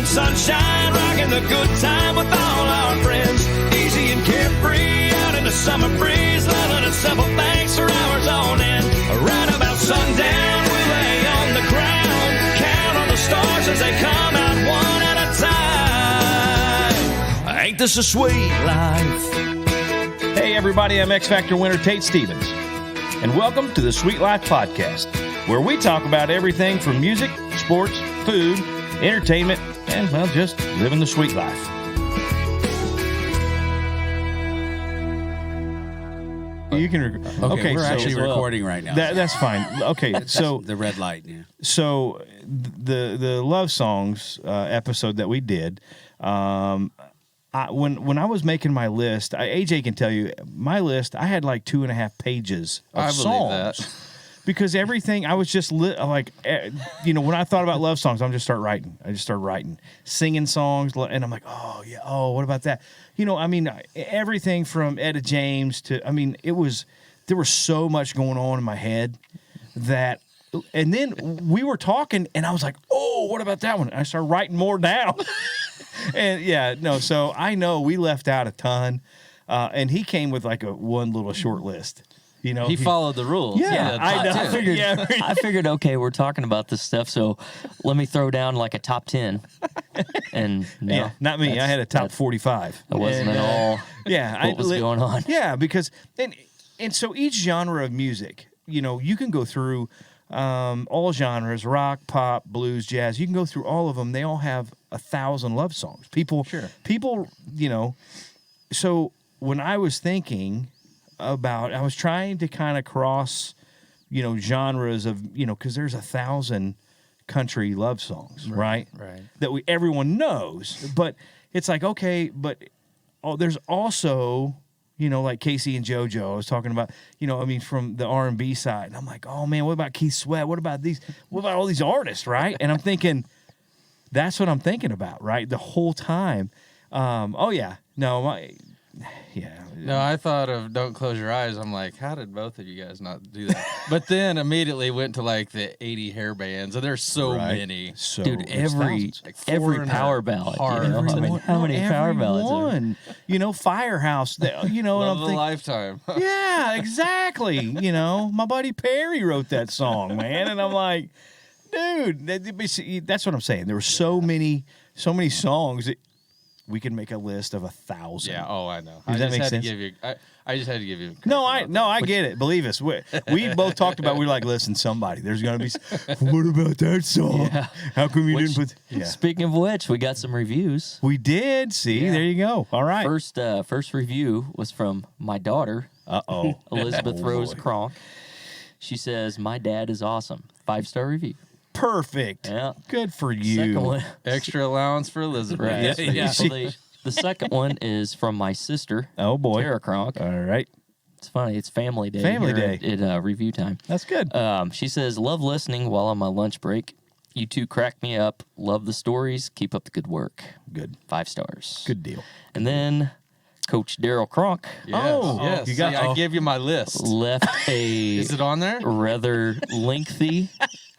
sunshine, rocking the good time with all our friends. Easy and carefree, out in the summer breeze, loving at several banks for hours on end. Right about sundown, we lay on the ground, count on the stars as they come out one at a time. Ain't this a sweet life? Hey everybody, I'm X Factor winner Tate Stevens, and welcome to the Sweet Life Podcast, where we talk about everything from music, sports, food, entertainment, and, well, just living the sweet life. You can okay, we're actually recording right now. That's fine. Okay, so the red light. Yeah. So the love songs episode that we did, when I was making my list, AJ can tell you my list. I had like 2.5 pages of songs. Because everything, I was just when I thought about love songs, I just start writing, singing songs, and I'm like, oh yeah, oh, what about that? Everything from Etta James to, there was so much going on in my head that, and then we were talking, and I was like, oh, what about that one? And I started writing more down, so I know we left out a ton, and he came with like one little short list. He followed the rules. Yeah, I know. I figured, okay, we're talking about this stuff, so let me throw down like a top 10. And no, not me. I had a top 45. That wasn't at all what was going on. Yeah, because, and so each genre of music, you can go through all genres, rock, pop, blues, jazz. You can go through all of them. They all have 1,000 love songs. People, so when I was thinking about, I was trying to kind of cross, genres of, because there's 1,000 country love songs, right? Right. That everyone knows, but it's like, okay, but there's also, like Casey and JoJo. I was talking about, from the R&B side, and I'm like, oh man, what about Keith Sweat? What about all these artists, right? And I'm thinking, that's what I'm thinking about, right? The whole time. No, I thought of Don't Close Your Eyes. I'm like, how did both of you guys not do that? But then immediately went to like the 80 hair bands, and there's so many. So dude, every power ballad. How many power ballads? Firehouse. Love of a Lifetime. Yeah, exactly. My buddy Perry wrote that song, man, and I'm like, dude, that's what I'm saying. There were so many songs that we can make a list of 1,000. Yeah. Oh, I know. Does that make sense? I just had to give you. I get it. Believe us. We both talked about. We're like, listen, there's gonna be. What about that song? Yeah. How come you didn't put? Yeah. Speaking of which, we got some reviews. We did. See, there you go. All right. First review was from my daughter. Elizabeth Rose Kronk. She says, "My dad is awesome. 5-star review." Perfect. Yeah. Good for you. Second one, extra allowance for Elizabeth. Right. Yeah. The second one is from my sister. Oh boy, Tara Kronk. All right. It's funny. It's family day. At review time. That's good. She says, "Love listening while on my lunch break. You two crack me up. Love the stories. Keep up the good work." Good. 5 stars. Good deal. And then Coach Daryl Kronk. Yes. Yes. I gave you my list. Left a Is it on there? Rather lengthy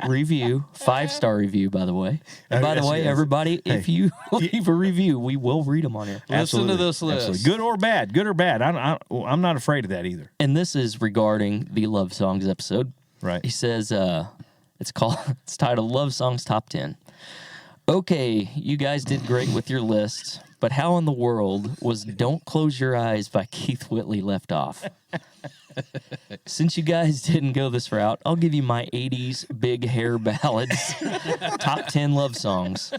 review, 5-star review, by the way. And by the way, everybody, if you leave a review, we will read them on here. Listen to this list. Absolutely. Good or bad. I'm not afraid of that either. And this is regarding the Love Songs episode. Right. He says, it's titled Love Songs Top 10. Okay, you guys did great with your list, but how in the world was Don't Close Your Eyes by Keith Whitley left off? Since you guys didn't go this route, I'll give you my 80s big hair ballads. Top 10 love songs.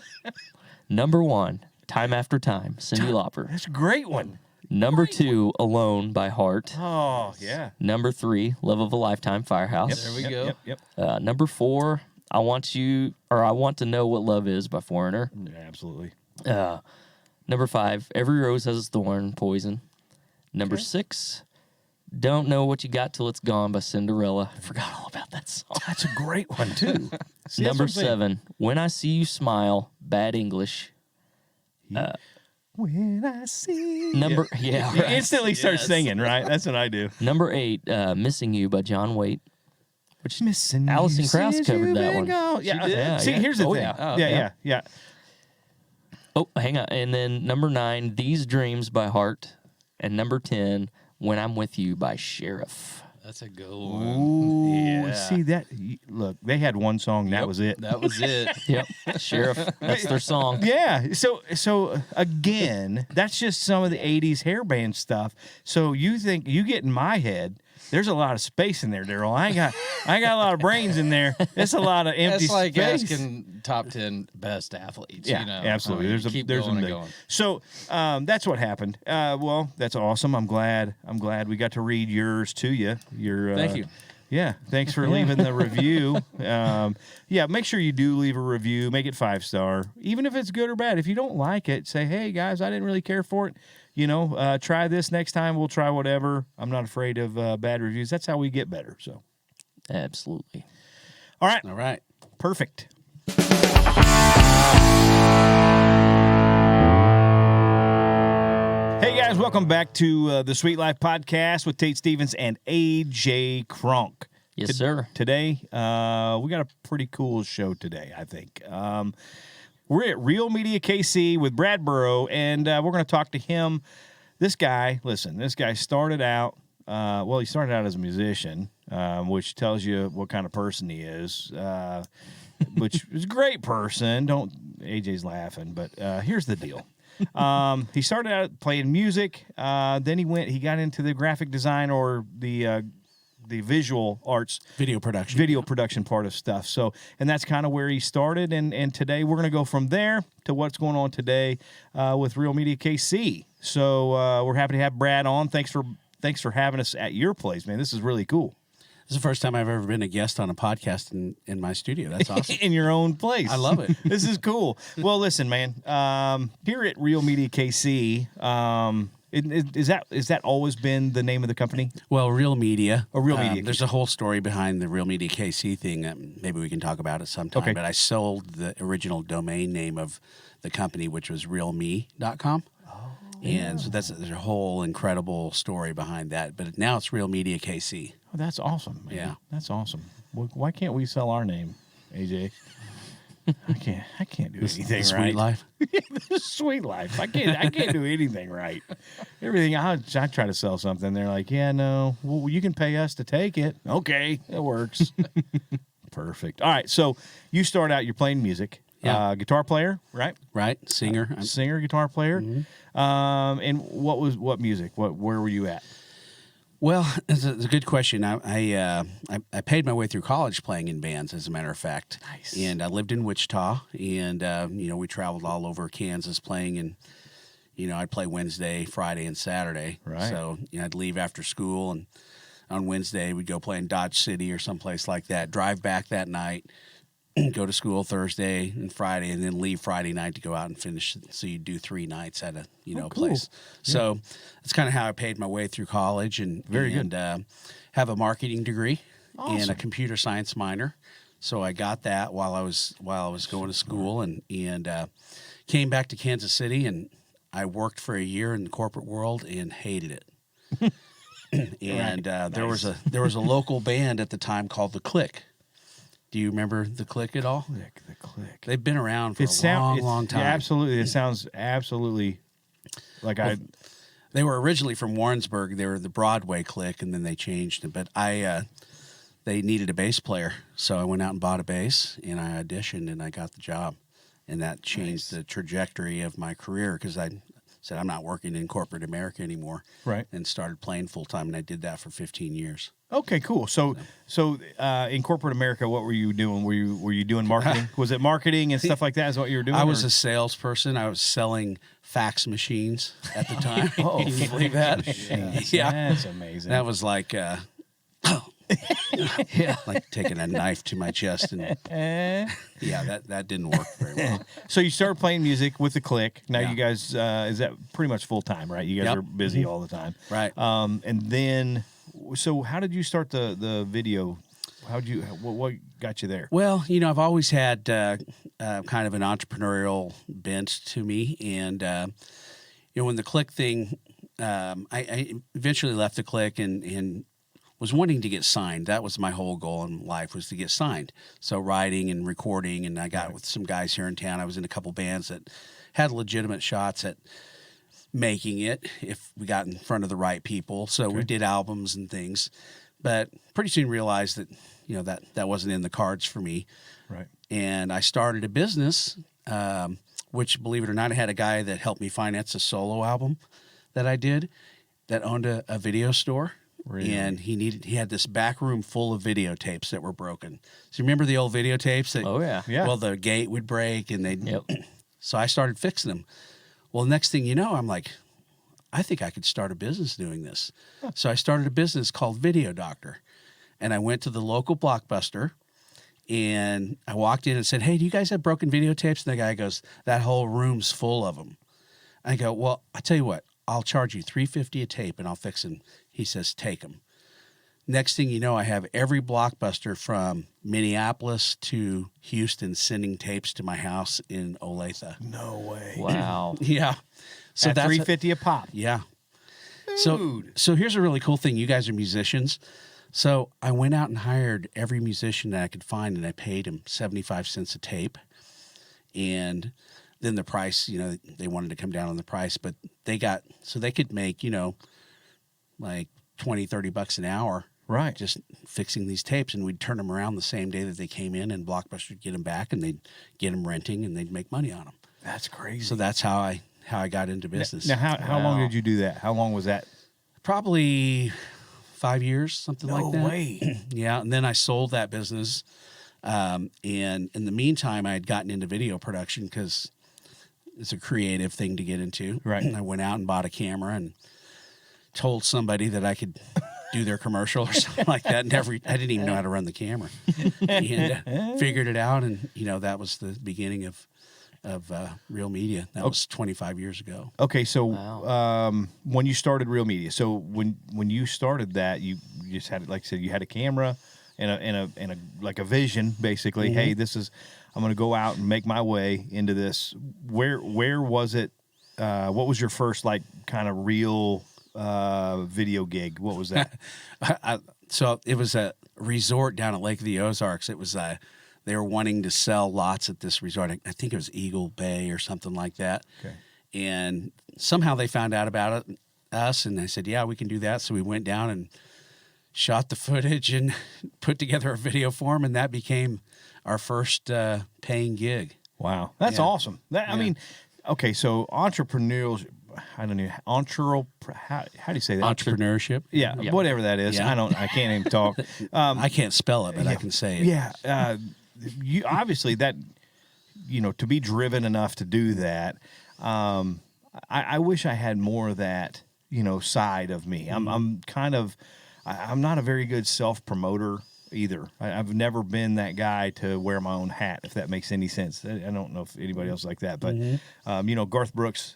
Number 1, Time After Time, Cyndi Lauper. That's a great one. Number 2, Alone by Heart. Oh, yeah. Number 3, Love of a Lifetime, Firehouse. There we go. Yep. Number 4, I Want to Know What Love Is by Foreigner. Yeah, absolutely. Number 5, Every Rose Has a Thorn, Poison. Number 6, Don't Know What You Got Till It's Gone by Cinderella. I forgot all about that song. That's a great one, too. See, Number 7, When I See You Smile, Bad English. When I see You instantly start singing, right? That's what I do. Number 8, Missing You by John Waite. Which Missing Alison You, Krauss covered that one. Yeah. She did? See, here's the thing. Yeah. Yeah. Oh, hang on. And then number 9, These Dreams by Heart. And number 10, When I'm With You by Sheriff. That's a good one. Ooh, Yeah. see that? Look, they had one song. That was it. That was it. Yep, Sheriff. That's their song. Yeah. So again, that's just some of the '80s hair band stuff. So you think you get in my head? There's a lot of space in there, Daryl. I ain't got a lot of brains in there. It's a lot of empty That's like space. asking top 10 best athletes. Yeah, you know? absolutely. I mean, There's keep a going and big. going. So that's what happened. Well, that's awesome. I'm glad we got to read yours to you. Your Thank you. Yeah, thanks for leaving the review. Yeah, make sure you do leave a review. Make it 5-star, even if it's good or bad. If you don't like it, say, "Hey guys, I didn't really care for it. Try this next time. We'll try whatever." I'm not afraid of bad reviews. That's how we get better. So, Absolutely. all right, All right. perfect. Hey guys, welcome back to the Sweet Life Podcast with Tate Stevens and AJ Kronk. Yes, sir. Today, we got a pretty cool show today, I think. We're at Real Media KC with Brad Burrow, and we're going to talk to him. This guy started out, he started out as a musician, which tells you what kind of person he is, which is a great person. AJ's laughing, but here's the deal. He started out playing music, then he got into the graphic design or the visual arts, video production part of stuff. So, and that's kind of where he started. And today we're going to go from there to what's going on today with Real Media KC. So we're happy to have Brad on. Thanks for having us at your place, man. This is really cool. This is the first time I've ever been a guest on a podcast in my studio. That's awesome. In your own place. I love it. This is cool. Well, listen, man. Here at Real Media KC, is that always been the name of the company? Well, Real Media. Real Media. There's a whole story behind the Real Media KC thing that maybe we can talk about at some time. Okay. But I sold the original domain name of the company, which was realme.com. And so there's a whole incredible story behind that. But now it's Real Media KC. Oh, that's awesome, man. Yeah. That's awesome. Well, why can't we sell our name, AJ? I can't do anything The right. Sweet Life. This is Sweet Life. I can't do anything right. Everything I try to sell something, they're like, "Yeah, no. Well, you can pay us to take it." Okay, it works. Perfect. All right. So you start out. You're playing music. Yeah. Guitar player, right? Right. Singer. Singer, guitar player. Mm-hmm. And what music? Where were you at? Well, it's a good question. I paid my way through college playing in bands, as a matter of fact. Nice. And I lived in Wichita, and we traveled all over Kansas playing, and I'd play Wednesday, Friday, and Saturday. Right. So I'd leave after school, and on Wednesday we'd go play in Dodge City or someplace like that. Drive back that night. Go to school Thursday and Friday, and then leave Friday night to go out and finish. So you do 3 nights at a cool. place. Yeah. So that's kind of how I paid my way through college, and have a marketing degree and a computer science minor. So I got that while I was going to school, and came back to Kansas City, and I worked for a year in the corporate world and hated it. And there was a local band at the time called The Click. Do you remember The Click at all? The Click. They've been around for a long time. Yeah, absolutely. It sounds absolutely like They were originally from Warrensburg. They were the Broadway Click, and then they changed it. But they needed a bass player, so I went out and bought a bass, and I auditioned, and I got the job. And that changed the trajectory of my career, because I said, I'm not working in corporate America anymore. Right. And started playing full-time, and I did that for 15 years. Okay, cool. So in corporate America, what were you doing? Were you doing marketing? Was it marketing and stuff like that? Is what you were doing? I was a salesperson. I was selling fax machines at the time. Can you believe that? Yeah, that's amazing. That was like, like taking a knife to my chest, and that didn't work very well. So you started playing music with The Click. Now you guys, is that pretty much full time, right? You guys are busy all the time, right? And then. So how did you start the video? What got you there? Well, I've always had kind of an entrepreneurial bent to me, and when the Click thing, I eventually left the Click and was wanting to get signed. That was my whole goal in life, was to get signed. So writing and recording, and I got with some guys here in town. I was in a couple bands that had legitimate shots at making it if we got in front of the right people. So we did albums and things, but pretty soon realized that, that wasn't in the cards for me. Right. And I started a business, which, believe it or not, I had a guy that helped me finance a solo album that I did that owned a video store. Really? And he had this back room full of videotapes that were broken. So you remember the old videotapes? That, Oh, yeah. Yeah. Well, the gate would break, and they'd. Yep. So I started fixing them. Well, next thing you know, I'm like, I think I could start a business doing this. So I started a business called Video Doctor, and I went to the local Blockbuster, and I walked in and said, "Hey, do you guys have broken videotapes?" And the guy goes, "That whole room's full of them." I go, "Well, I tell you what, I'll charge you $3.50 a tape, and I'll fix them." He says, "Take them." Next thing you know, I have every Blockbuster from Minneapolis to Houston sending tapes to my house in Olathe. No way. Wow. Yeah. So At that's $3.50 a pop. yeah. So here's a really cool thing. You guys are musicians. So I went out and hired every musician that I could find, and I paid him 75 cents a tape. And then the price, they wanted to come down on the price, but they could make, like $20-$30 an hour. Right. Just fixing these tapes, and we'd turn them around the same day that they came in, and Blockbuster would get them back, and they'd get them renting, and they'd make money on them. That's crazy. So that's how I got into business. Now, how long Wow. did you do that? How long was that? Probably 5 years, something like that. No way. Yeah, and then I sold that business. And in the meantime, I had gotten into video production because it's a creative thing to get into. Right. And I went out and bought a camera and told somebody that I could do their commercial or something like that. I didn't even know how to run the camera. And figured it out, and that was the beginning of Real Media. That was 25 years ago. Okay, so Wow. when you started Real Media, so when you started that, you just had, like I said, you had a camera and a like a vision, basically. Mm-hmm. Hey, I'm going to go out and make my way into this. Where was it? What was your first kind of real video gig? What was that? So it was a resort down at Lake of the Ozarks. It was they were wanting to sell lots at this resort. I think it was Eagle Bay or something like that. Okay. And somehow they found out about us, and they said, "Yeah, we can do that." So we went down and shot the footage and put together a video for them, and that became our first paying gig. Wow, that's Yeah. awesome. I mean, okay, so entrepreneurial. I don't know. How do you say that? Entrepreneurship. Yeah, Yeah. whatever that is. Yeah. I can't even talk. I can't spell it, but I can say it. Yeah, you obviously that to be driven enough to do that. I wish I had more of that side of me. I'm not a very good self promoter either. I've never been that guy to wear my own hat, if that makes any sense. I don't know if anybody else is like that, but Garth Brooks.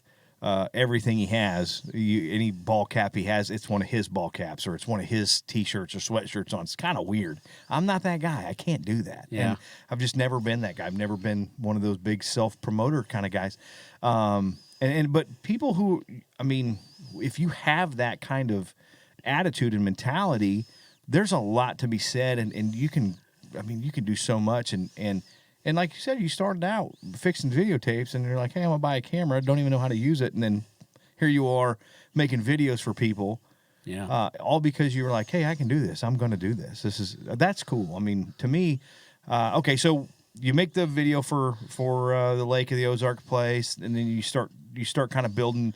Everything he has, any ball cap he has, it's one of his ball caps, or it's one of his T-shirts or sweatshirts on. It's kind of weird. I'm not that guy. I can't do that. Yeah. And I've just never been that guy. I've never been one of those big self-promoter kind of guys. But people who, if you have that kind of attitude and mentality, there's a lot to be said, and you can do so much, and like you said, you started out fixing videotapes, and you're like, hey, I'm going to buy a camera. Don't even know how to use it. And then here you are making videos for people. Yeah. All because you were like, hey, I can do this. I'm going to do this. That's cool. To me, okay, so you make the video for the Lake of the Ozark place, and then you start kind of building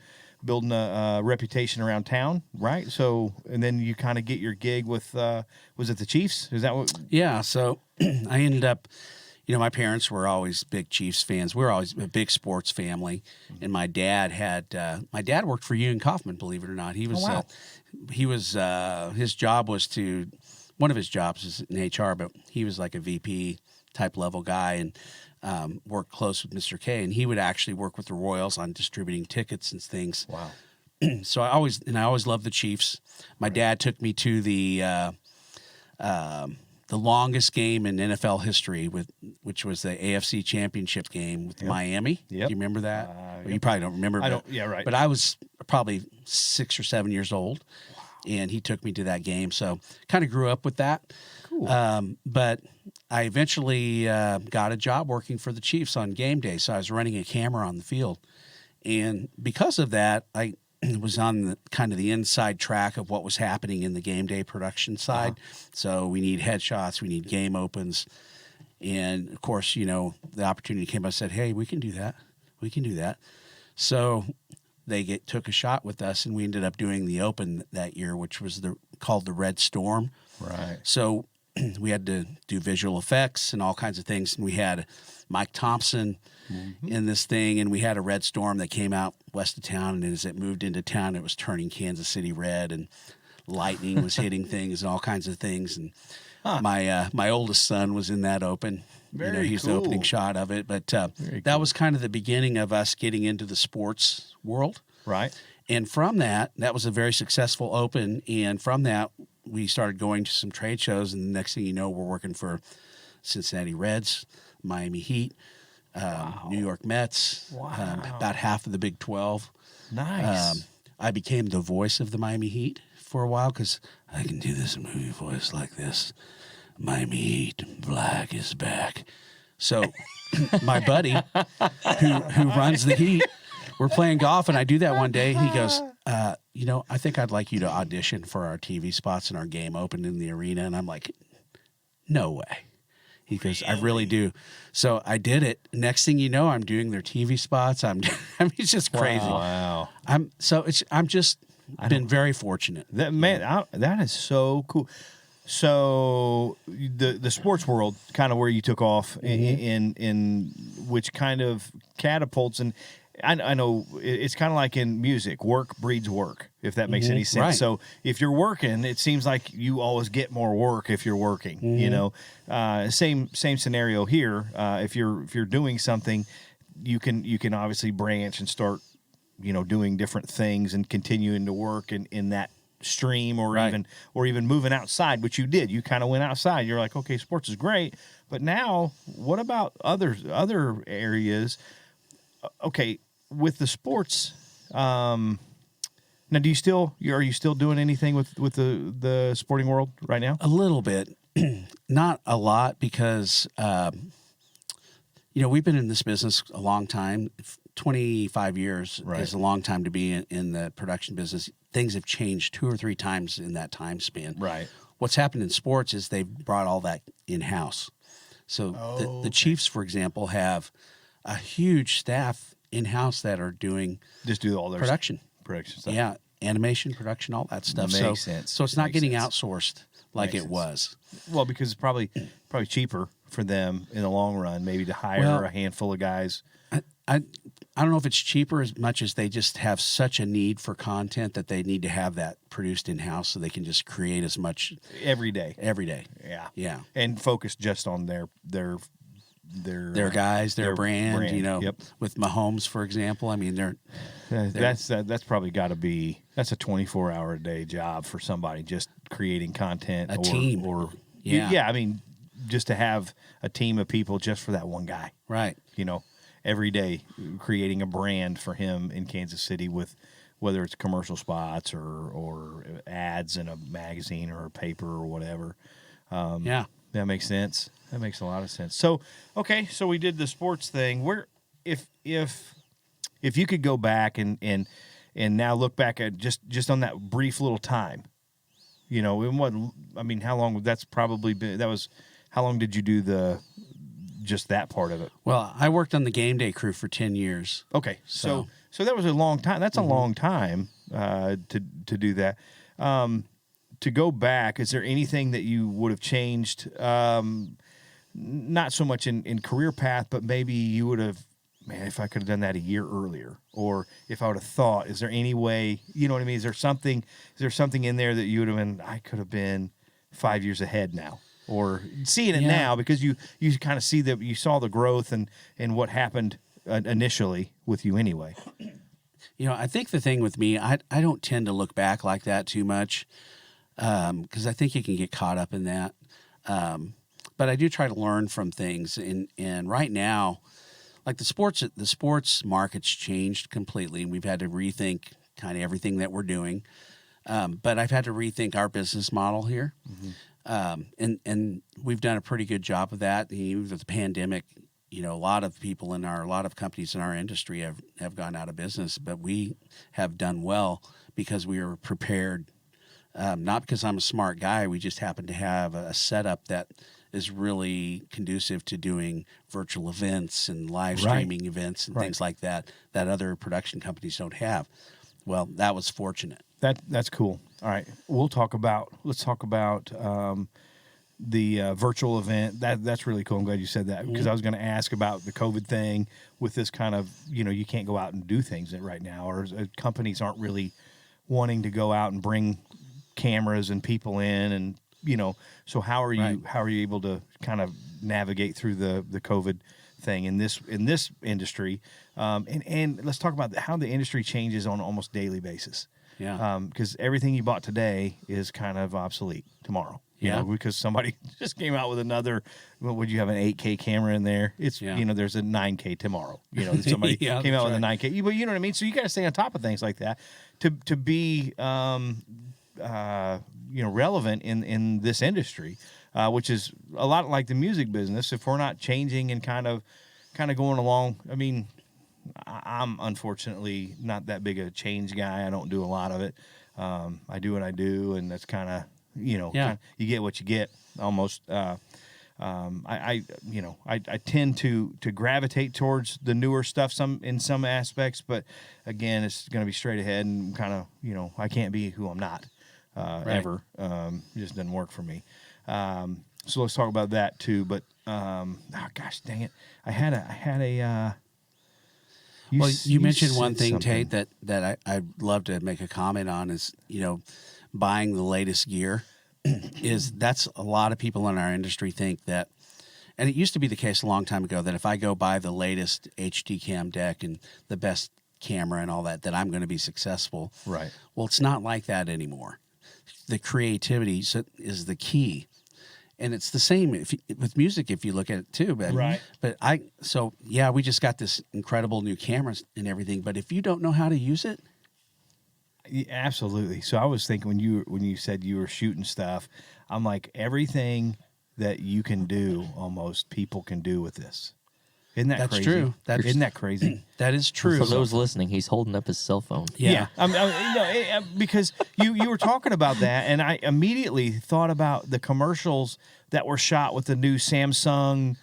a reputation around town, right? So, and then you kind of get your gig with, was it the Chiefs? Is that what? Yeah. So I ended up, my parents were always big Chiefs fans. We were always a big sports family. And my dad worked for Ewan Kaufman, believe it or not. He was, wow. His job was one of his jobs is in HR, but he was like a VP type level guy, and worked close with Mr. K. And he would actually work with the Royals on distributing tickets and things. Wow. So I always loved the Chiefs. My dad took me to the longest game in NFL history, which was the AFC Championship game with Miami. Yep. Do you remember that? Well, you probably don't remember. I don't. Yeah, right. But I was probably 6 or 7 years old. Wow. and he took me to that game. So kind of grew up with that. Cool. But I eventually got a job working for the Chiefs on game day. So I was running a camera on the field. And because of that, I was on the kind of the inside track of what was happening in the game day production side. So we need headshots, we need game opens. And of course, you know, the opportunity came. I said, hey, we can do that. We can do that. So they took a shot with us, and we ended up doing the open that year, which was called the Red Storm. Right. So we had to do visual effects and all kinds of things. And we had Mike Thompson in this thing, and we had a red storm that came out west of town. And as it moved into town, it was turning Kansas City red, and lightning was hitting things and all kinds of things. And my oldest son was in that open. Very he's cool. the opening shot of it. But that was kind of the beginning of us getting into the sports world. Right. And from that was a very successful open. And from that, we started going to some trade shows. And the next thing you know, we're working for Cincinnati Reds, Miami Heat, New York Mets, about half of the Big 12. Nice. I became the voice of the Miami Heat for a while because I can do this movie voice like this. Miami Heat, black is back. So my buddy who runs the Heat, we're playing golf, and I do that one day. He goes, I think I'd like you to audition for our TV spots in our game open in the arena. And I'm like, no way. He goes, I really do. So I did it. Next thing you know, I'm doing their TV spots. It's just crazy. Wow. I'm just been very fortunate. That is so cool. So the sports world, kind of where you took off in which kind of catapults, and I know it's kind of like in music, work breeds work, if that makes any sense. Right. So if you're working, it seems like you always get more work if you're working. You know, same scenario here. If you're doing something, you can obviously branch and start, doing different things and continuing to work in that stream, or even moving outside, which you did. You kind of went outside. You're like, okay, sports is great, but now what about other areas? Okay, with the sports, now are you still doing anything with the sporting world right now? A little bit, not a lot, because we've been in this business a long time. 25 years is a long time to be in the production business. Things have changed 2 or 3 times in that time span. Right. What's happened in sports is they've brought all that in-house. So the Chiefs, for example, have a huge staff in-house that are doing all their production stuff. Yeah, animation, production, all that stuff. Makes sense. So it's not Makes getting sense. outsourced like Makes it sense. was. Well, because it's probably cheaper for them in the long run, maybe to hire a handful of guys. I don't know if it's cheaper as much as they just have such a need for content that they need to have that produced in-house so they can just create as much Every day. Yeah. Yeah. And focus just on their guys, their brand, Yep. with Mahomes, for example. I mean, That's probably got to be a 24-hour a day job for somebody just creating content. A team. Yeah. I mean, just to have a team of people just for that one guy. right. Every day creating a brand for him in Kansas City, with whether it's commercial spots or ads in a magazine or a paper or whatever. Yeah. That makes sense. That makes a lot of sense. So, okay, so we did the sports thing. Where if you could go back and now look back at just on that brief little time, how long that's probably been? How long did you do just that part of it? Well, I worked on the game day crew for 10 years. Okay, so that was a long time. That's a long time to do that. To go back, is there anything that you would have changed? Not so much in career path, but maybe you would have, if I could have done that a year earlier, or if I would have thought, is there any way, you know what I mean? Is there something in there that you would have been, I could have been 5 years ahead now? Or seeing it now, because you kind of see that you saw the growth and what happened initially with you anyway. I think the thing with me, I don't tend to look back like that too much, because I think you can get caught up in that. But I do try to learn from things. And right now, like the sports market's changed completely, and we've had to rethink kind of everything that we're doing. But I've had to rethink our business model here. And we've done a pretty good job of that. Even with the pandemic, a lot of companies in our industry have gone out of business, but we have done well because we were prepared. Not because I'm a smart guy. We just happen to have a setup that is really conducive to doing virtual events and live streaming events and things like that other production companies don't have. Well, that was fortunate. That's cool. All right, let's talk about the virtual event. That's really cool. I'm glad you said that because I was going to ask about the COVID thing with this kind of, you can't go out and do things right now, or companies aren't really wanting to go out and bring cameras and people in, and so how are you able to kind of navigate through the COVID thing in this industry, and let's talk about how the industry changes on an almost daily basis. Because everything you bought today is kind of obsolete tomorrow. Because somebody just came out with another. Would you have an 8K camera in there? It's there's a 9K tomorrow. Somebody came out with a 9K. But you know what I mean. So you got to stay on top of things like that to be relevant in this industry, which is a lot like the music business. If we're not changing and kind of going along, I mean, I'm unfortunately not that big a change guy. I don't do a lot of it. I do what I do, and that's kind of you get what you get almost. I tend to gravitate towards the newer stuff in some aspects, but again, it's going to be straight ahead and kind of I can't be who I'm not ever. It just doesn't work for me. So let's talk about that too. But gosh dang it, I had a. You mentioned one thing, something. Tate, that I'd love to make a comment on is, buying the latest gear that's a lot of people in our industry think that, and it used to be the case a long time ago, that if I go buy the latest HD cam deck and the best camera and all that I'm going to be successful. Right. Well, it's not like that anymore. The creativity is the key. And it's the same with music if you look at it too. But, we just got this incredible new cameras and everything. But if you don't know how to use it. Yeah, absolutely. So I was thinking when you said you were shooting stuff, I'm like, everything that you can do, almost people can do with this. Isn't that crazy? True. Isn't that crazy? That is true. For those listening, he's holding up his cell phone. Yeah. Because you were talking about that, and I immediately thought about the commercials that were shot with the new Samsung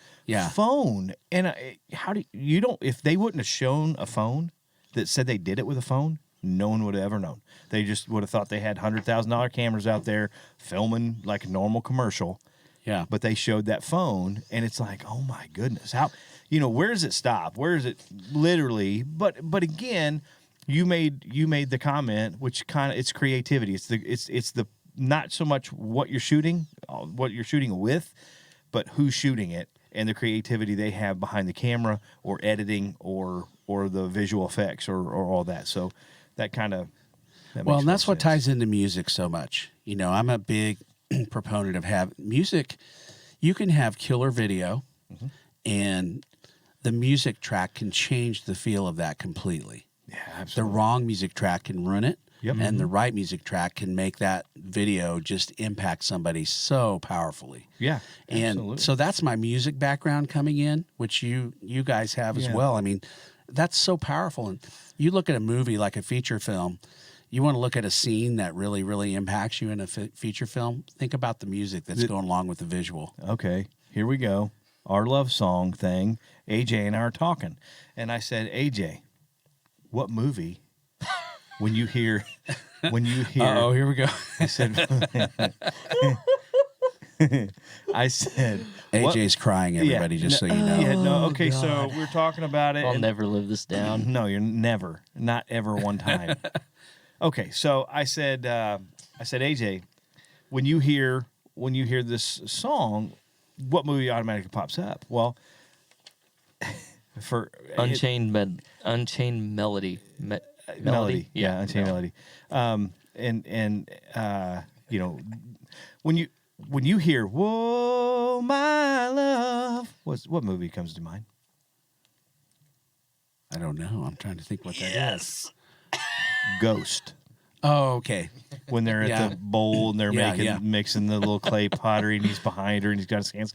phone. And if they wouldn't have shown a phone that said they did it with a phone, no one would have ever known. They just would have thought they had $100,000 cameras out there filming like a normal commercial. Yeah. But they showed that phone, and it's like, oh my goodness, how, where does it stop? Where is it literally? But again, you made the comment, which kind of, it's creativity. It's the not so much what you're shooting with, but who's shooting it and the creativity they have behind the camera or editing or the visual effects or all that. So that kind of and that's what ties into music so much. I'm a big proponent of music. You can have killer video, and the music track can change the feel of that completely. Yeah, absolutely. The wrong music track can ruin it. Yep. And the right music track can make that video just impact somebody so powerfully. Yeah, absolutely. And so that's my music background coming in, which you guys have as well. I mean, that's so powerful. And you look at a movie like a feature film, you want to look at a scene that really, really impacts you in a feature film, think about the music that's going along with the visual. Okay, here we go. Our love song thing, AJ and I are talking. And I said, AJ, what movie... When you hear, uh-oh, here we go. I said, AJ's crying, everybody, just so you know. Yeah, no, okay, so we're talking about it. I'll never live this down. No, you're never, not ever one time. Okay, so I said, AJ, when you hear this song, what movie automatically pops up? Well, for Unchained Melody. Melody. Yeah, Unchained Melody. When you hear "Whoa, my love," what movie comes to mind? I don't know. I'm trying to think what that is. Ghost. Oh, okay. when they're Yeah. at the bowl and they're Yeah. mixing the little clay pottery, and he's behind her and he's got his hands.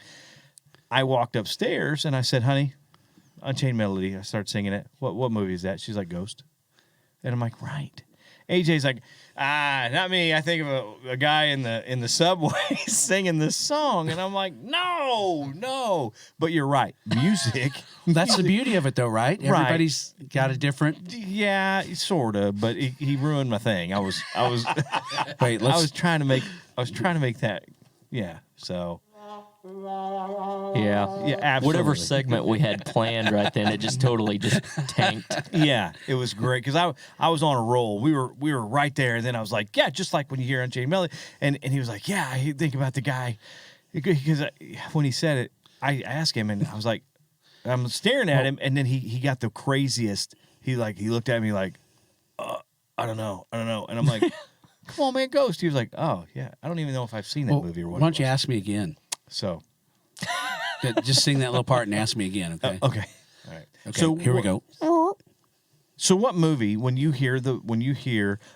I walked upstairs and I said, "Honey, Unchained Melody." I started singing it. What movie is that? She's like, "Ghost." And I'm like, "Right." AJ's like, not me. I think of a guy in the subway singing this song, and I'm like, no. But you're right. Music. That's the beauty of it, though, right? Everybody's got a different. Yeah, sort of. But he ruined my thing. I was Wait, I was trying to make that. Yeah. So. Yeah. Yeah, absolutely. Whatever segment we had planned right then, it just totally just tanked. Yeah, it was great because I was on a roll. We were right there, and then I was like, yeah, just like when you hear Unchained Melody, and he was like, yeah, I think about the guy because when he said it, I asked him, and I was like, I'm staring at him, and then he got the craziest. He looked at me like, I don't know, and I'm like, come on, man, Ghost. He was like, oh yeah, I don't even know if I've seen that movie or what. Why don't you ask me again? So. Just sing that little part and ask me again, okay? Okay. All right. Okay, So here we go. So what movie when you hear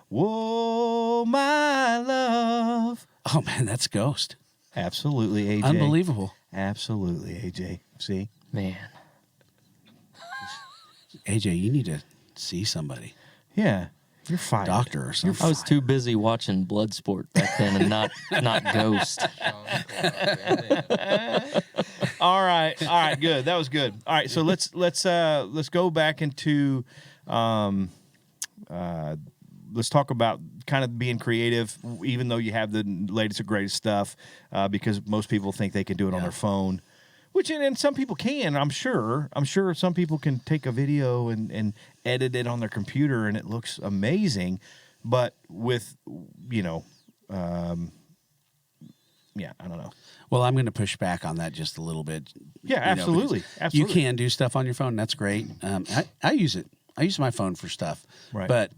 "Whoa, my love"? Oh man, that's Ghost. Absolutely, AJ. Unbelievable. Absolutely, AJ. See? Man. AJ, you need to see somebody, Yeah. You're fired. doctor or something. I was too busy watching Bloodsport back then and not Ghost. All right. Good. That was good. All right. So let's go back into let's talk about kind of being creative, even though you have the latest and greatest stuff, because most people think they can do it on their phone. Which and some people can, I'm sure. I'm sure some people can take a video and edit it on their computer and it looks amazing. But with, yeah, I don't know. Well, I'm going to push back on that just a little bit. Yeah, because absolutely. You can do stuff on your phone. That's great. I use it. I use my phone for stuff. Right. But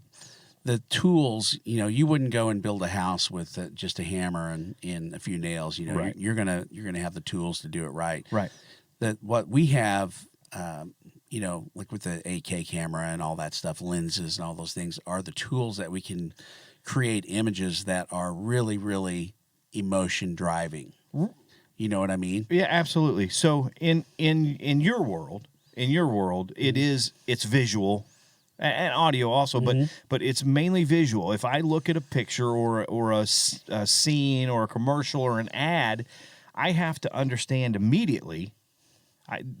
the tools, you wouldn't go and build a house with just a hammer and a few nails. Right. You're gonna have the tools to do it right. Right. That what we have, like with the 8K camera and all that stuff, lenses and all those things are the tools that we can create images that are really, really emotion driving. You know what I mean? Yeah, absolutely. So in your world, it's visual and audio also, but it's mainly visual. If I look at a picture or a scene or a commercial or an ad, I have to understand immediately.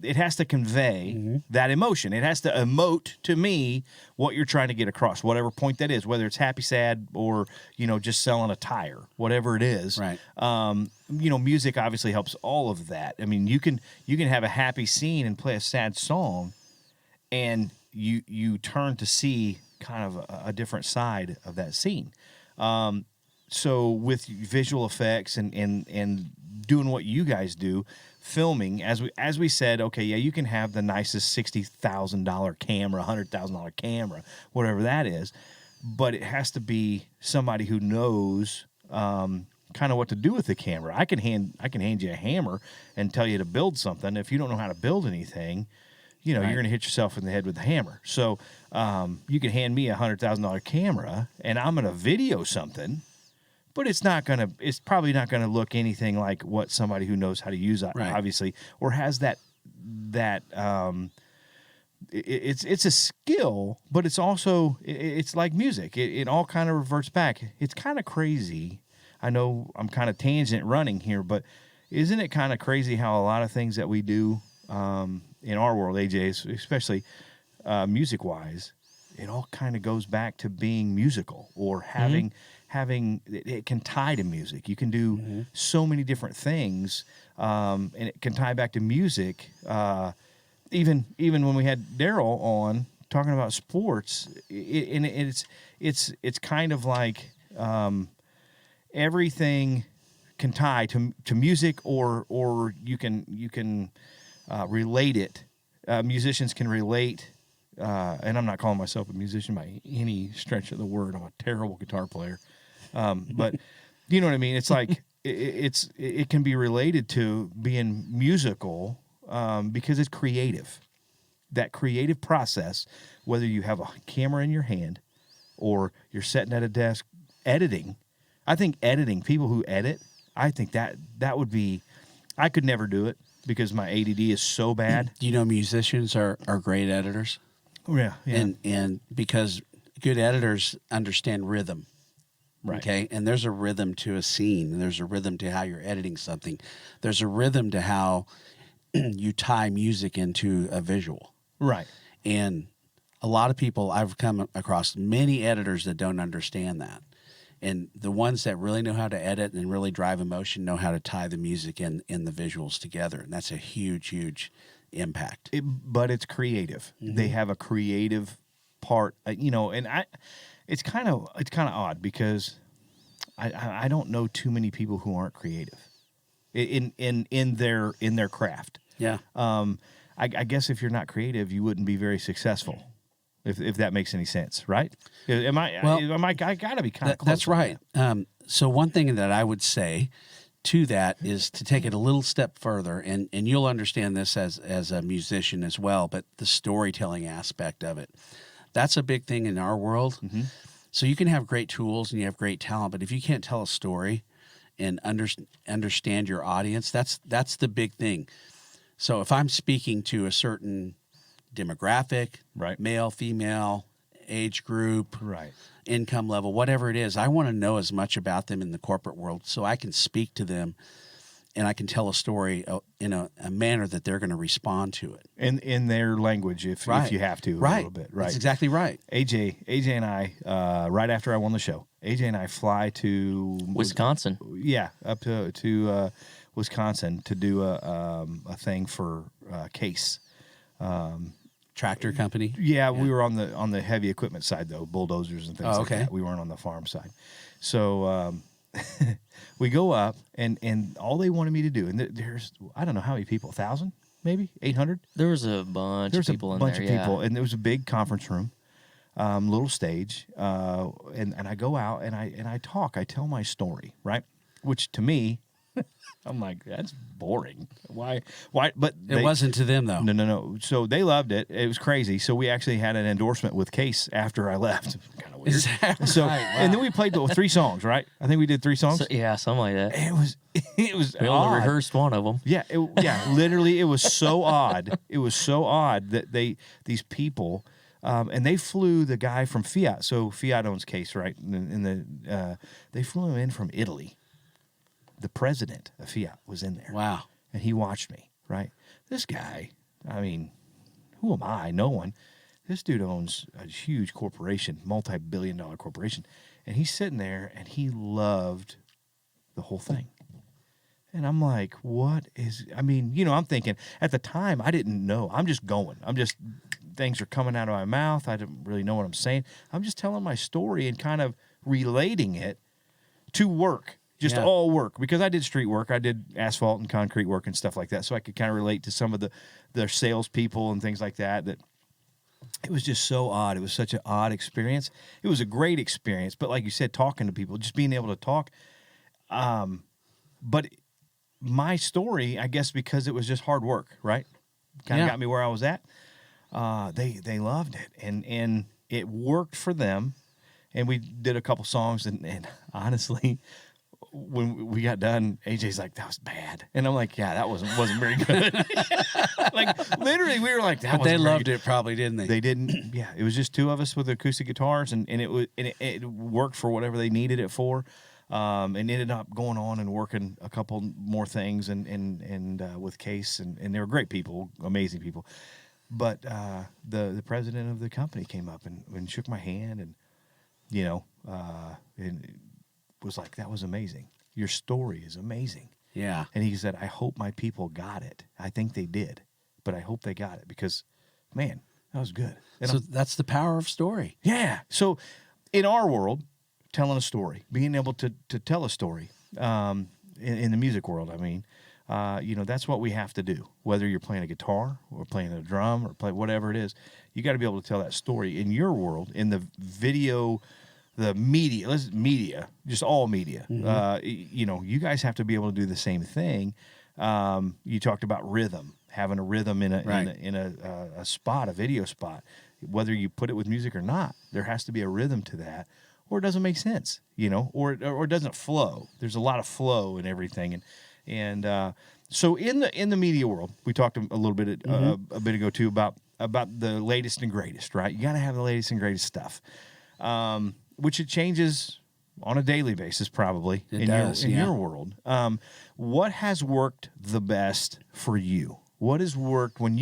It has to convey that emotion. It has to emote to me what you're trying to get across, whatever point that is, whether it's happy, sad, or just selling a tire, whatever it is. Right. Music obviously helps all of that. I mean, you can have a happy scene and play a sad song, and you turn to see kind of a different side of that scene. So with visual effects and doing what you guys do, filming, as we said, okay, yeah, you can have the nicest $60,000 camera, $100,000 camera, whatever that is, but it has to be somebody who knows kind of what to do with the camera. I can hand you a hammer and tell you to build something. If you don't know how to build anything, you're going to hit yourself in the head with the hammer. So you can hand me a $100,000 camera and I'm going to video something. But it's probably not gonna look anything like what somebody who knows how to use it, obviously, or has that. It's a skill, but it's also it's like music. It all kind of reverts back. It's kind of crazy. I know I'm kind of tangent running here, but isn't it kind of crazy how a lot of things that we do in our world, AJ, especially music wise, it all kind of goes back to being musical or having it can tie to music. You can do so many different things, and it can tie back to music. Even when we had Daryl on talking about sports, it's kind of like everything can tie to music, or you can relate it. Musicians can relate. And I'm not calling myself a musician by any stretch of the word. I'm a terrible guitar player. But you know what I mean? It's like it can be related to being musical because it's creative. That creative process, whether you have a camera in your hand or you're sitting at a desk editing. I think editing, people who edit, I think that would be, I could never do it because my ADD is so bad. You know, musicians are great editors. Yeah. And because good editors understand rhythm. Right. Okay. And there's a rhythm to a scene, and there's a rhythm to how you're editing something. There's a rhythm to how you tie music into a visual. Right. And a lot of people, I've come across many editors that don't understand that. And the ones that really know how to edit and really drive emotion know how to tie the music and the visuals together. And that's a huge, huge impact. But it's creative. They have a creative part, and it's kind of odd because I don't know too many people who aren't creative in their craft. Yeah. I guess if you're not creative, you wouldn't be very successful. If that makes any sense, right? I gotta be kind of close. That's right. So one thing that I would say to that is to take it a little step further, and you'll understand this as a musician as well, but the storytelling aspect of it. That's a big thing in our world. Mm-hmm. So you can have great tools and you have great talent, but if you can't tell a story and understand your audience, that's the big thing. So if I'm speaking to a certain demographic, right, male, female, age group, right, income level, whatever it is, I want to know as much about them in the corporate world so I can speak to them and I can tell a story in a manner that they're going to respond to it. In their language, if you have to, a little bit. Right. That's exactly right. AJ and I, right after I won the show, AJ and I fly to Wisconsin. Yeah, up to Wisconsin to do a thing for Case. Tractor company. Yeah, we were on the heavy equipment side though, bulldozers and things like okay. that. We weren't on the farm side. So we go up and all they wanted me to do, and there's I don't know how many people, 1,000 maybe 800. There was a bunch of people in there. There's a bunch of people, and there was a big conference room, little stage, and I go out and I talk. I tell my story, right? Which to me, I'm like, that's boring. Why? But it wasn't to them though. No. So they loved it. It was crazy. So we actually had an endorsement with Case after I left. Kind of weird. Is that So right? Wow. and then we played 3 songs, right? I think we did 3 songs. So, yeah, something like that. It was We odd. only rehearsed one of them. Yeah, literally, it was so odd. It was so odd that these people, and they flew the guy from Fiat. So Fiat owns Case, right? They flew him in from Italy. The president of Fiat was in there. Wow. And he watched me, right? This guy, I mean, who am I? No one. This dude owns a huge corporation, multi-billion-dollar corporation. And he's sitting there, and he loved the whole thing. And I'm like, I'm thinking, at the time, I didn't know. I'm just going. Things are coming out of my mouth. I didn't really know what I'm saying. I'm just telling my story and kind of relating it to work. Just all work, because I did street work. I did asphalt and concrete work and stuff like that, so I could kind of relate to some of their salespeople and things like that. That it was just so odd. It was such an odd experience. It was a great experience, but like you said, talking to people, just being able to talk. But my story, I guess, because it was just hard work, right? Kind of got me where I was at. They loved it, and it worked for them. And we did a couple songs, and honestly, when we got done, AJ's like, that was bad. And I'm like, yeah, that wasn't very good. Like, literally, we were like, that But wasn't they very loved good. it probably, didn't they? They didn't. Yeah, it was just 2 of us with acoustic guitars, and it worked for whatever they needed it for. And ended up going on and working a couple more things and with Case, and they were great people, amazing people. But the president of the company came up and shook my hand, and and was like, that was amazing. Your story is amazing. Yeah. And he said, I hope my people got it. I think they did, but I hope they got it because, man, that was good. And So that's the power of story. yeah. So in our world, telling a story, being able to tell a story, in the music world, I mean, that's what we have to do. Whether you're playing a guitar or playing a drum or play whatever it is, you got to be able to tell that story. In your world, in the video, the media, just all media, you guys have to be able to do the same thing. You talked about rhythm, having a rhythm in a spot, a video spot. whether you put it with music or not, there has to be a rhythm to that, or it doesn't make sense, or it doesn't flow. There's a lot of flow in everything, and so in the media world, we talked a little bit a bit ago too about the latest and greatest, right? You got to have the latest and greatest stuff, which it changes on a daily basis, probably in your world. What has worked the best for you? What has worked when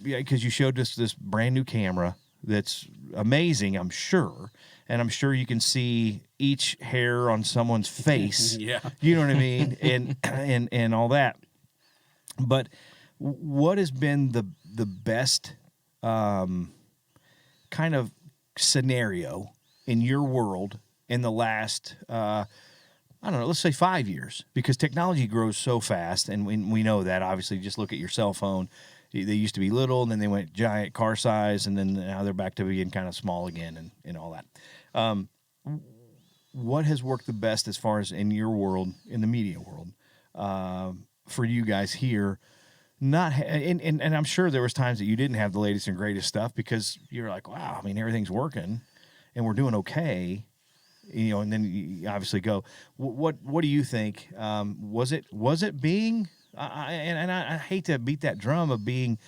because you showed us this brand new camera that's amazing, I'm sure, and I'm sure you can see each hair on someone's face. Yeah, you know what I mean, and all that. But what has been the best kind of scenario in your world in the last, I don't know, let's say 5 years, because technology grows so fast, and we know that. Obviously, just look at your cell phone. They used to be little, and then they went giant, car size, and then now they're back to being kind of small again, and all that. What has worked the best as far as in your world, in the media world, for you guys here? And I'm sure there was times that you didn't have the latest and greatest stuff because you're like, wow, I mean, everything's working, and we're doing okay. And then you obviously go, what do you think? Was it being, I hate to beat that drum of being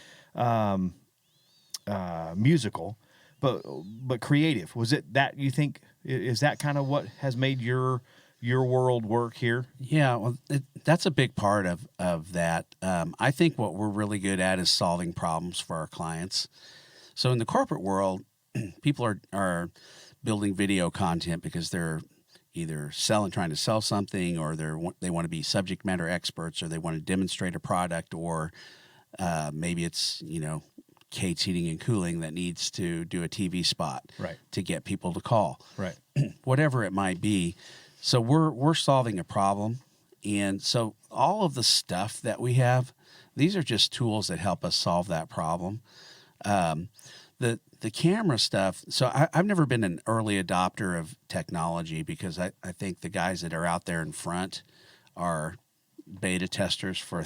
musical, but creative. Was it that you think, is that kind of what has made your world work here? Yeah, well, that's a big part of that. I think what we're really good at is solving problems for our clients. So in the corporate world, people are building video content because they're either trying to sell something, or they want to be subject matter experts, or they want to demonstrate a product, or maybe it's Kate's Heating and Cooling that needs to do a TV spot to get people to call. Right. Whatever it might be. So we're solving a problem, and so all of the stuff that we have, these are just tools that help us solve that problem. The camera stuff, so I've never been an early adopter of technology because I think the guys that are out there in front are beta testers for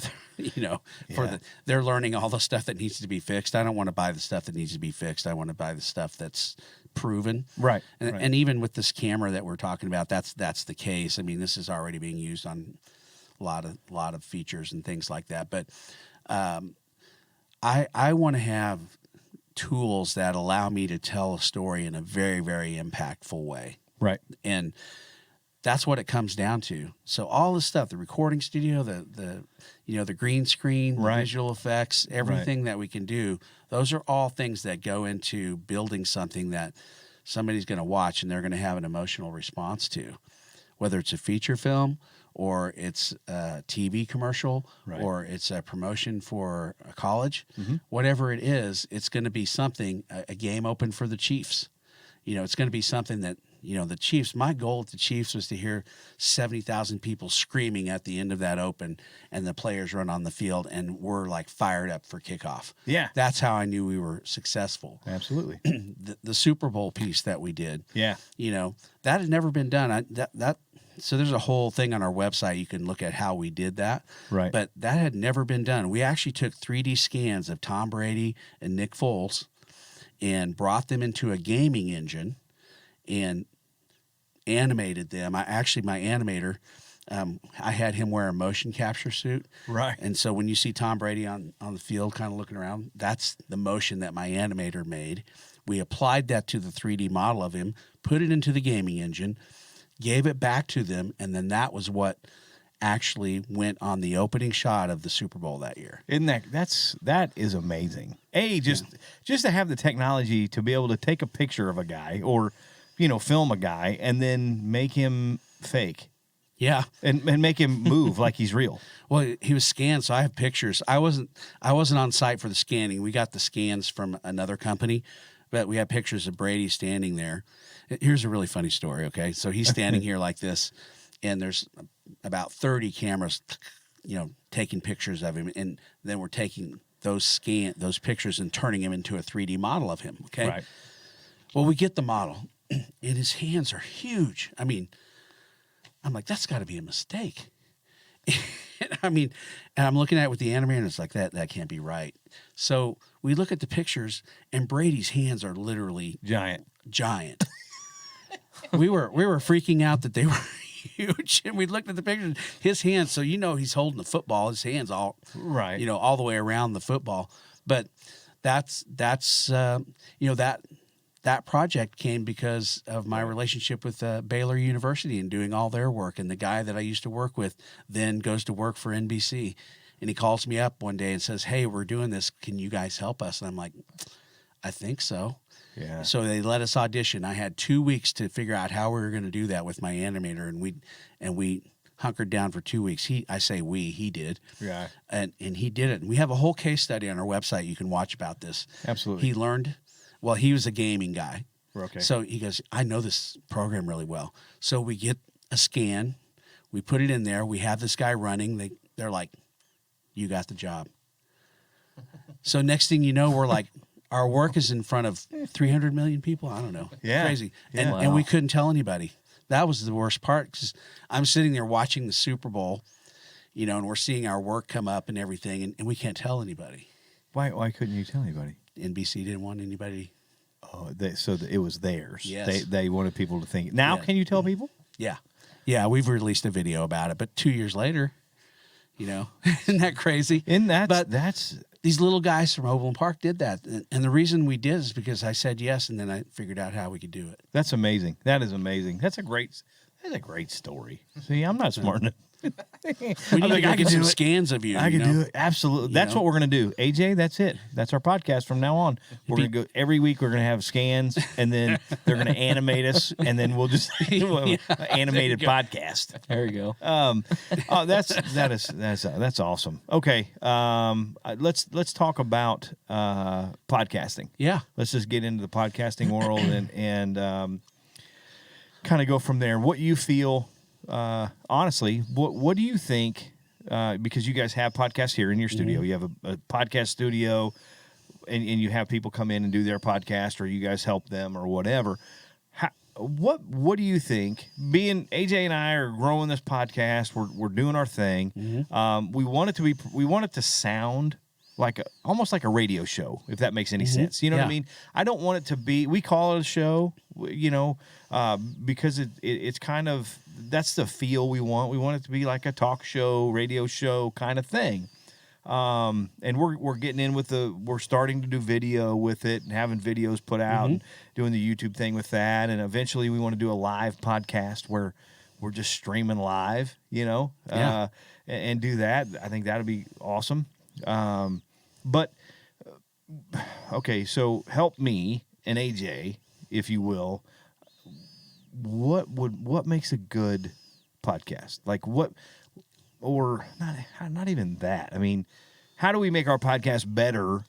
they're learning all the stuff that needs to be fixed. I don't want to buy the stuff that needs to be fixed. I want to buy the stuff that's proven. Right. And even with this camera that we're talking about, that's the case. I mean, this is already being used on a lot of features and things like that. But I want to have tools that allow me to tell a story in a very, very impactful way. Right. And that's what it comes down to. So all this stuff, the recording studio, the green screen, the visual effects, everything that we can do, those are all things that go into building something that somebody's going to watch and they're going to have an emotional response to, whether it's a feature film or it's a TV commercial or it's a promotion for a college, whatever it is, it's going to be something, a game open for the Chiefs. It's going to be something that, the Chiefs, my goal at the Chiefs was to hear 70,000 people screaming at the end of that open and the players run on the field and we're like fired up for kickoff. Yeah. That's how I knew we were successful. Absolutely. The Super Bowl piece that we did. Yeah. That had never been done. So there's a whole thing on our website. You can look at how we did that. Right. But that had never been done. We actually took 3D scans of Tom Brady and Nick Foles and brought them into a gaming engine and animated them. My animator, I had him wear a motion capture suit. Right. And so when you see Tom Brady on the field kind of looking around, that's the motion that my animator made. We applied that to the 3D model of him, put it into the gaming engine, gave it back to them, and then that was what actually went on the opening shot of the Super Bowl that year. Isn't that is amazing. Just to have the technology to be able to take a picture of a guy or film a guy and then make him fake. Yeah. And make him move like he's real. Well, he was scanned, so I have pictures. I wasn't on site for the scanning. We got the scans from another company, but we have pictures of Brady standing there. Here's a really funny story, okay? So he's standing here like this, and there's about 30 cameras, taking pictures of him, and then we're taking those pictures and turning him into a 3D model of him, okay? Right. Well, we get the model, and his hands are huge. I mean, I'm like, that's got to be a mistake. I mean, and I'm looking at it with the animator, and it's like, that can't be right. So we look at the pictures, and Brady's hands are literally Giant. we were freaking out that they were huge, and we looked at the pictures. His hands, so he's holding the football. His hands all Right. all the way around the football. But that's that project came because of my relationship with Baylor University and doing all their work. And the guy that I used to work with then goes to work for NBC. And he calls me up one day and says, "Hey, we're doing this. Can you guys help us?" And I'm like, "I think so." Yeah. So they let us audition. I had 2 weeks to figure out how we were going to do that with my animator. And we hunkered down for 2 weeks. He did. Yeah. And he did it. And we have a whole case study on our website you can watch about this. Absolutely. He learned. Well, he was a gaming guy. Okay. So he goes, "I know this program really well." So we get a scan, we put it in there, we have this guy running. They're like, "You got the job." So next thing you know, we're like, our work is in front of 300 million people. I don't know. Yeah. Crazy. Yeah. And we couldn't tell anybody. That was the worst part, because I'm sitting there watching the Super Bowl, and we're seeing our work come up and everything, and we can't tell anybody. Why couldn't you tell anybody? NBC didn't want anybody. Oh, it was theirs. Yes. They wanted people to think. Now, Yeah. can you tell people? Yeah, we've released a video about it, but 2 years later, isn't that crazy? But that's these little guys from Overland Park did that, and the reason we did is because I said yes, and then I figured out how we could do it. That's amazing. That is amazing. That's a great story. See, I'm not smart enough. We need to get some scans of you. I can do it. Absolutely. That's what we're going to do. AJ, that's it. That's our podcast from now on. We're going to go every week. We're going to have scans, and then they're going to animate us, and then we'll just animated podcast. There you go. That's awesome. Okay. Let's talk about podcasting. Yeah. Let's just get into the podcasting world and kind of go from there. What you feel. Honestly, what do you think? Because you guys have podcasts here in your studio, you have a podcast studio, and you have people come in and do their podcast, or you guys help them, or whatever. What do you think? Being AJ and I are growing this podcast, we're doing our thing. We want it to sound like almost like a radio show, if that makes any sense. You know what I mean? I don't want it to be. We call it a show, because it's kind of. That's the feel we want. We want it to be like a talk show, radio show kind of thing. And we're getting in with we're starting to do video with it and having videos put out and doing the YouTube thing with that. And eventually we want to do a live podcast where we're just streaming live, and do that. I think that'll be awesome. Okay, so help me and AJ, if you will. What makes a good podcast? Like what, or not even that. I mean, how do we make our podcast better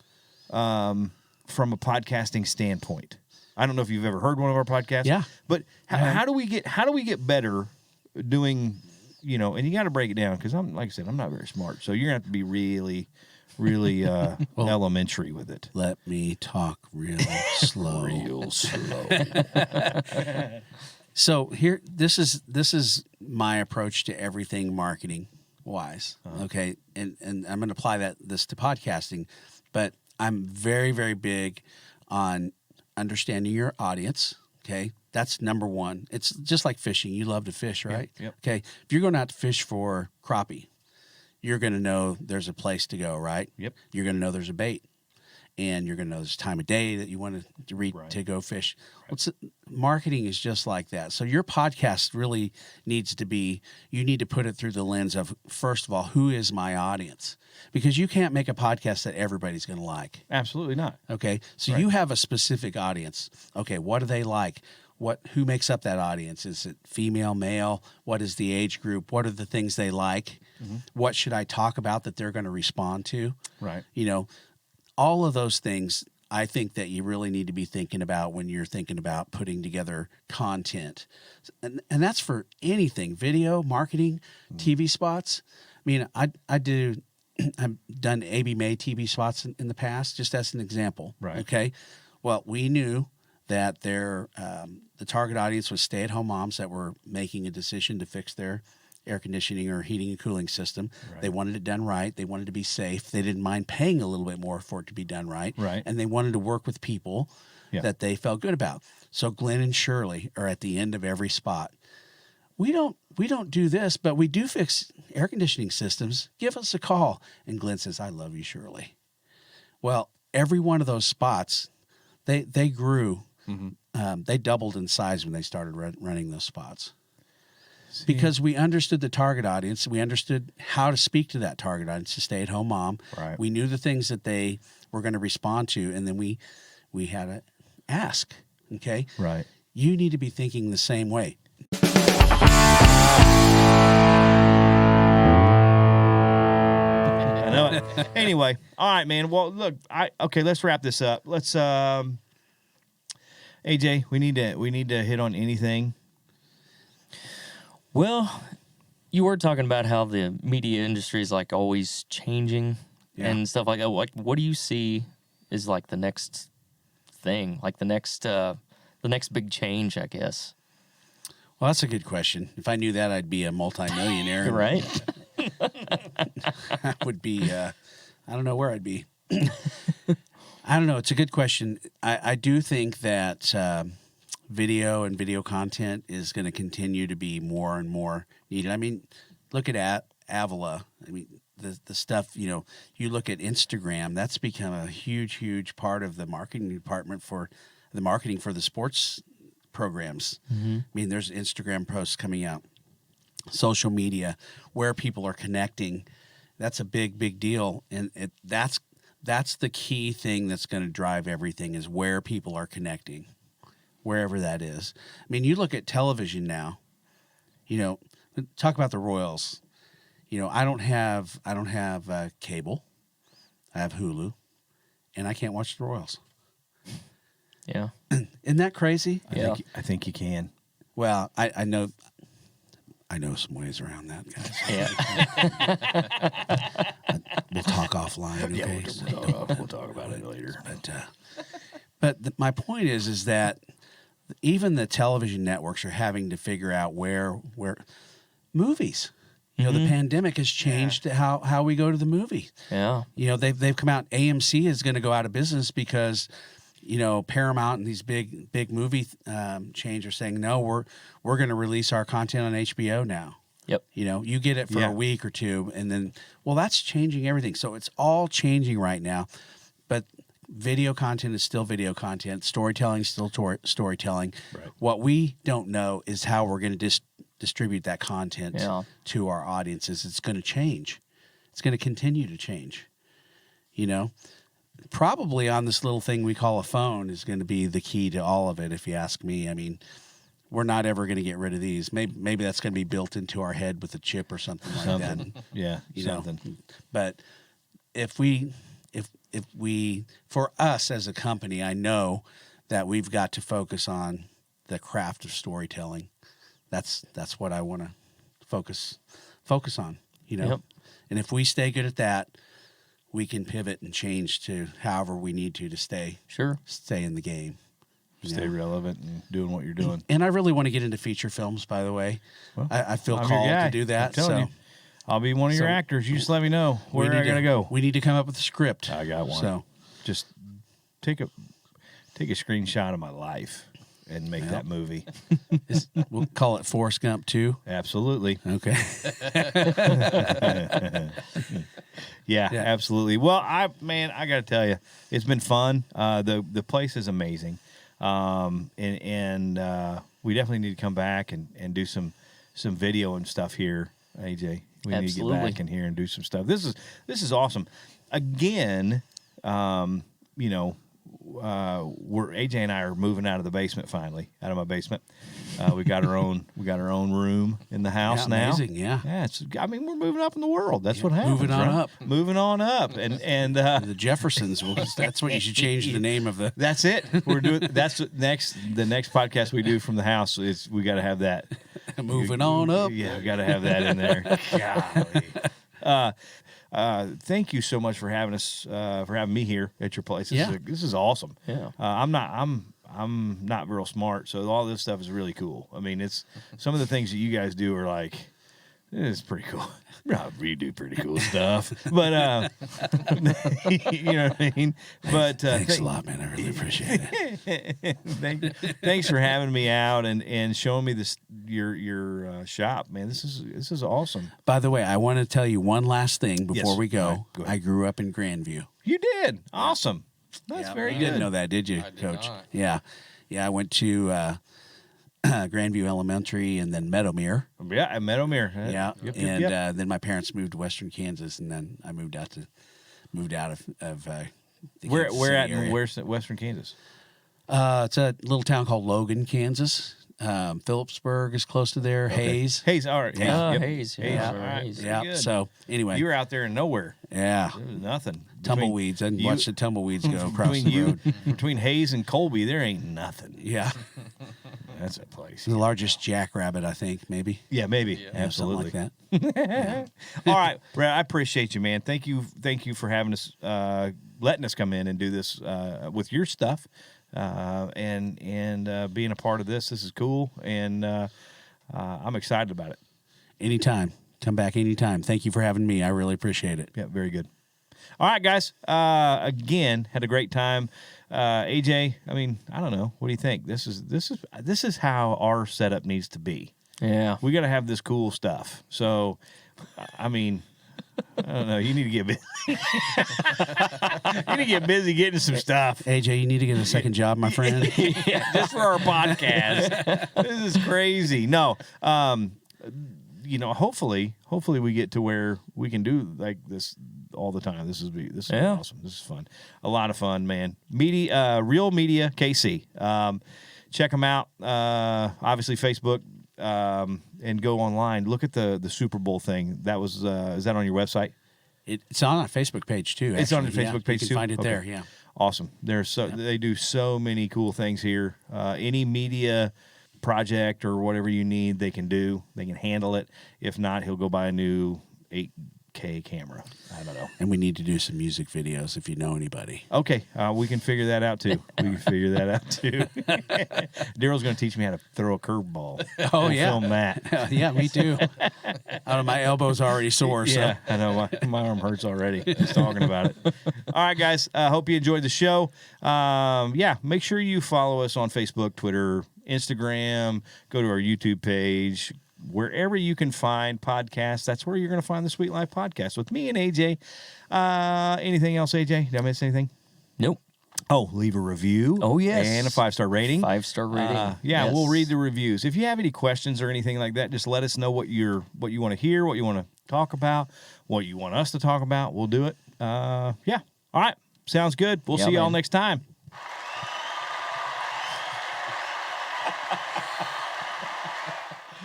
from a podcasting standpoint? I don't know if you've ever heard one of our podcasts. Yeah. But how do we get better doing, and you got to break it down, because like I said, I'm not very smart. So you're going to have to be really, really elementary with it. Let me talk real slow. Real slow. So here, this is my approach to everything marketing wise. Okay, and I'm going to apply this to podcasting, but I'm very, very big on understanding your audience. Okay, that's number one. It's just like fishing. You love to fish, right? Yep. Okay, if you're going out to fish for crappie, you're going to know there's a place to go, right? Yep. You're going to know there's a bait. And you're going to know this time of day that you want to go fish. Marketing is just like that. So your podcast really needs to be, you need to put it through the lens of, first of all, who is my audience? Because you can't make a podcast that everybody's going to like. Absolutely not. Okay. So you have a specific audience. Okay. What do they like? Who makes up that audience? Is it female, male? What is the age group? What are the things they like? What should I talk about that they're going to respond to? Right. All of those things, I think that you really need to be thinking about when you're thinking about putting together content. And that's for anything, video, marketing, TV spots. I mean, I've done A.B. May TV spots in the past, just as an example. Right. Okay. Well, we knew that the target audience was stay-at-home moms that were making a decision to fix their air conditioning or heating and cooling system. Right. They wanted it done right. They wanted to be safe. They didn't mind paying a little bit more for it to be done right. Right. And they wanted to work with people that they felt good about. So Glenn and Shirley are at the end of every spot. We don't do this, but we do fix air conditioning systems. Give us a call. And Glenn says, I love you, Shirley. Well, every one of those spots, they grew. Mm-hmm. They doubled in size when they started running those spots. Because we understood the target audience. We understood how to speak to that target audience, a stay-at-home mom. Right. We knew the things that they were going to respond to, and then we had to ask, okay? Right. You need to be thinking the same way. I know it. Anyway, all right, man. Well, look, let's wrap this up. Let's AJ, we need to hit on anything. Well, you were talking about how the media industry is like always changing and stuff like that. Like, what do you see is like the next thing, like the next big change, I guess? Well, that's a good question. If I knew that, I'd be a multimillionaire. Right? I would be, I don't know where I'd be. I don't know. It's a good question. I do think that video and video content is going to continue to be more and more needed. I mean, look at Avila. I mean, the stuff, you look at Instagram, that's become a huge, huge part of the marketing department for the marketing for the sports programs. Mm-hmm. I mean, there's Instagram posts coming out, social media, where people are connecting. That's a big, big deal. And that's the key thing that's going to drive everything is where people are connecting, wherever that is. I mean, you look at television now, talk about the Royals. I don't have cable. I have Hulu, and I can't watch the Royals. Yeah. Isn't that crazy? I think you can. Well, I know some ways around that, guys. Yeah. We'll talk offline. Okay? Yeah, we'll talk about it later. But my point is that even the television networks are having to figure out where movies. The pandemic has changed how we go to the movie. Yeah. They've come out. AMC is going to go out of business because Paramount and these big movie chains are saying no. We're going to release our content on HBO now. Yep. You get it for a week or two, and then that's changing everything. So it's all changing right now. But video content is still video content. Storytelling is still storytelling. Right. What we don't know is how we're going to distribute that content to our audiences. It's going to change. It's going to continue to change. Probably on this little thing we call a phone is going to be the key to all of it, if you ask me. I mean, we're not ever going to get rid of these. Maybe that's going to be built into our head with a chip or something like that. Yeah, something. But if we, for us as a company, I know that we've got to focus on the craft of storytelling. That's what I want to focus on. Yep. And if we stay good at that, we can pivot and change to however we need to stay in the game. Stay relevant and doing what you're doing. And I really want to get into feature films, by the way. Well, I feel called to do that. So I'll be one of your actors. You just let me know where I gotta go. We need to come up with a script. I got one. So just take a screenshot of my life and make that movie. We'll call it Forrest Gump 2. Absolutely. Okay. Yeah, absolutely. Well, I got to tell you, it's been fun. The place is amazing, and we definitely need to come back and do some video and stuff here, AJ. We need to get back in here and do some stuff. This is awesome. Again, we're AJ and I are moving out of the basement finally, out of my basement. We got our own room in the house now. Amazing, yeah. Yeah, we're moving up in the world. That's what happens. Moving on up, and the Jeffersons. That's what you should change the name of the. That's it. We're doing. That's the next podcast we do from the house. Is we got to have that. Moving on up. Yeah, we got to have that in there. Golly. Thank you so much for having us, for having me here at your place. This is awesome. Yeah. I'm not real smart, so all this stuff is really cool. I mean, it's some of the things that you guys do are like, It's pretty cool. We do pretty cool stuff, but you know what I mean. But Thanks a lot, man. I really appreciate it. Thanks for having me out and showing me this your shop, man. This is awesome. By the way, I want to tell you one last thing before Yes. we go. All right, go ahead. I grew up in Grandview. You did awesome. That's very You good. didn't know that, did you, I did Coach? not. Yeah. I went to Grandview Elementary and then Meadowmere. Yeah, at Meadowmere. Yeah, Yep, and yep. then my parents moved to Western Kansas, and then I moved out of the Where Kansas where City at area. where's Western Kansas? It's a little town called Logan, Kansas. Phillipsburg is close to there. Hayes. Hayes, all right. Yeah. Yep. Hayes. Hayes, Yeah. all right. Hayes. Very Yeah. good. So anyway, You were out there in nowhere. yeah, There was nothing. tumbleweeds. I you- watched the tumbleweeds go across Between the you, road. between Hayes and Colby, there ain't nothing. Yeah, That's a place. the largest jackrabbit, I think, maybe. Yeah, maybe. Yeah, Absolutely. something like that. All right, Brad, I appreciate you, man. Thank you for having us, letting us come in and do this with your stuff, and being a part of this. This is cool, and I'm excited about it. Anytime, come back anytime. Thank you for having me. I really appreciate it. Yeah, very good. All right, guys. Again, had a great time. AJ, I mean, I don't know. What do you think? This is how our setup needs to be. Yeah. We got to have this cool stuff. So, I mean, I don't know. You need to get busy. You need to get busy getting some stuff. AJ, you need to get a second job, my friend. Yeah, just for our podcast. This is crazy. No, hopefully we get to where we can do like this all the time. This is Yeah. awesome. This is fun. A lot of fun, man. Real Media KC. Check them out. Obviously Facebook, and go online. Look at the Super Bowl thing. That was is that on your website? It's on our Facebook page too. It's on actually. the Facebook page You too? can find it Okay. there. Yeah. Awesome. They do so many cool things here. Any media project or whatever you need, they can do. They can handle it. If not, he'll go buy a new 8K camera. I don't know. And we need to do some music videos if you know anybody. Okay, we can figure that out too. Daryl's going to teach me how to throw a curveball. Oh, We'll yeah. film that. Yeah, me too. Out of my elbow's already sore. Yeah, So I know. My arm hurts already just talking about it. All right, guys. Hope you enjoyed the show. Make sure you follow us on Facebook, Twitter, Instagram. Go to our YouTube page. Wherever you can find podcasts, that's where you're going to find the Sweet Life Podcast with me and AJ. Anything else, AJ? Did I miss anything? Nope. Oh, leave a review. Oh, yes. And a 5-star rating. 5-star rating. Yes. We'll read the reviews. If you have any questions or anything like that, just let us know what you want to hear, what you want to talk about, what you want us to talk about. We'll do it. All right. Sounds good. We'll see y'all man. next time.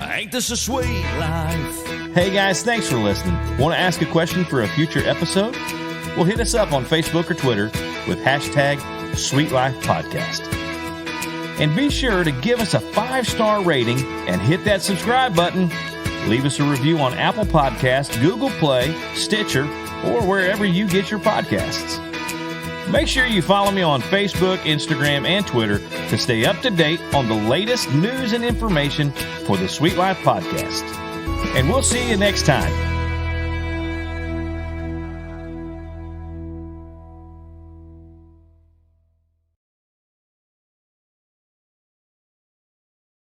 Ain't this a sweet life? Hey guys, thanks for listening. Want to ask a question for a future episode? Well, hit us up on Facebook or Twitter with hashtag Sweet Life Podcast. And be sure to give us a 5-star rating and hit that subscribe button. Leave us a review on Apple Podcasts, Google Play, Stitcher, or wherever you get your podcasts. Make sure you follow me on Facebook, Instagram, and Twitter to stay up to date on the latest news and information for the Sweet Life Podcast. And we'll see you next time.